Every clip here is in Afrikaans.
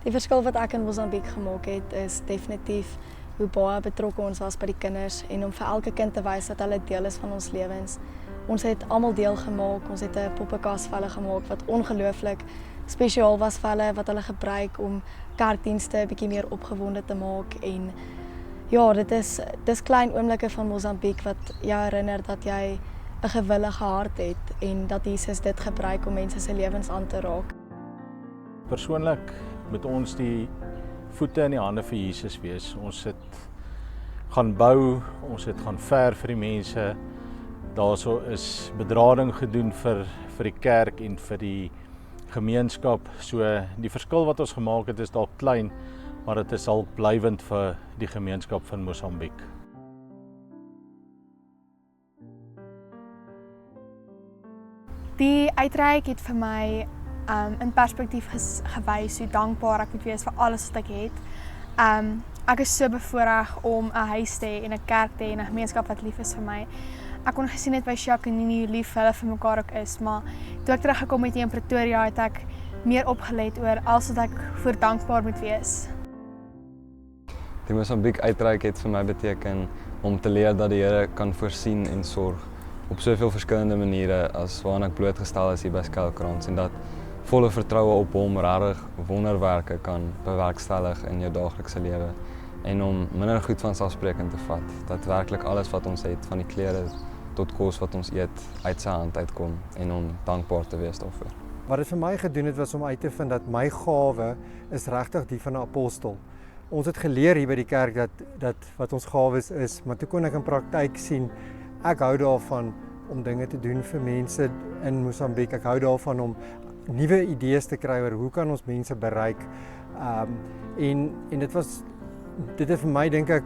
Die verskil wat ek in Mosambiek gemaak het, is definitief hoe baie betrokke ons was by die kinders en om vir elke kind te wys dat hulle deel is van ons lewens. Ons het almal deel gemaak, ons het 'n poppekas vir hulle gemaak wat ongelooflik spesiaal was vir hulle, wat hulle gebruik om kerkdienste 'n bietjie meer opgewonde te maak. En ja, dis klein oomblikke van Mosambiek wat jou herinner dat jy 'n gewillige hart het en dat Jesus dit gebruik om mense se lewens aan te raak. Persoonlik moet ons die voete in die hande vir Jesus wees. Ons het gaan bou, ons het gaan ver vir die mense. Daarso is bedrading gedoen vir die kerk en vir die gemeenskap. So die verskil wat ons gemaak het is dalk klein, maar dit is al blywend vir die gemeenskap van Mosambiek. Die uitreik het vir my in perspektief gewys hoe dankbaar ek moet wees vir alles wat ek het. Ek is so bevoorreg om 'n huis te hê en 'n kerk te hê en 'n gemeenskap wat lief is vir my. Ek kon gesien het by Jacques en Nini hoe lief hulle vir mekaar ook is, maar toe ek teruggekom het hier in Pretoria het ek meer opgelet oor alles wat ek voor dankbaar moet wees. Die Mosambiek uitreik het vir my beteken om te leer dat die Here kan voorsien en sorg op soveel verskillende maniere as waaraan ek blootgestel is hier by Skelkrans en dat volle vertroue op hom regtig wonderwerke kan bewerkstellig in jou daaglikse lewe en om minder goed van selfsprekend te vat, dat werklik alles wat ons het, van die klere tot kos wat ons eet, uit sy hand uitkom en om dankbaar te wees daarvoor. Wat dit vir my gedoen het was om uit te vind dat my gawe is regtig die van 'n apostel. Ons het geleer hier by die kerk dat wat ons gawes is, maar toe kon ek in praktyk sien, ek hou daarvan om dinge te doen vir mense in Mosambiek. Ek hou daarvan om nuwe idees te kry oor hoe kan ons mense bereik. En dit het vir my dink ek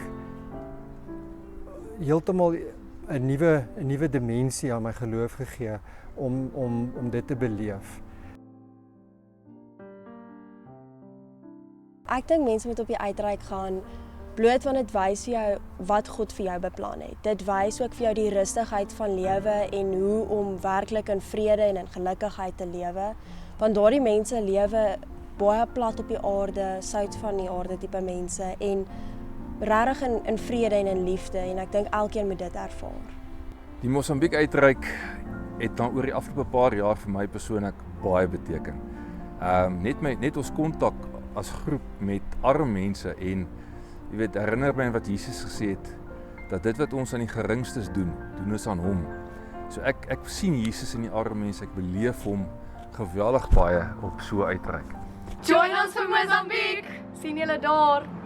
heeltemal 'n nuwe dimensie aan my geloof gegee om dit te beleef. Ek dink mense moet op die uitreik gaan bloot want dit wys vir jou wat God vir jou beplan het. Dit wys ook vir jou die rustigheid van lewe en hoe om werklik in vrede en in gelukigheid te lewe. Want daardie mense lewe baie plat op die aarde, sout van die aarde tipe mense en regtig in vrede en in liefde en ek dink elkeen moet dit ervaar. Die Mosambiek uitreik het dan oor die afgelope paar jaar vir my persoonlik baie beteken. Net ons kontak as groep met arme mense en jy weet, herinner my wat Jesus gesê het, dat dit wat ons aan die geringstes doen ons aan hom. So ek sien Jesus in die arme mense, ek beleef hom geweldig baie op so uitreik. Join ons vir Mosambiek! Sien julle daar!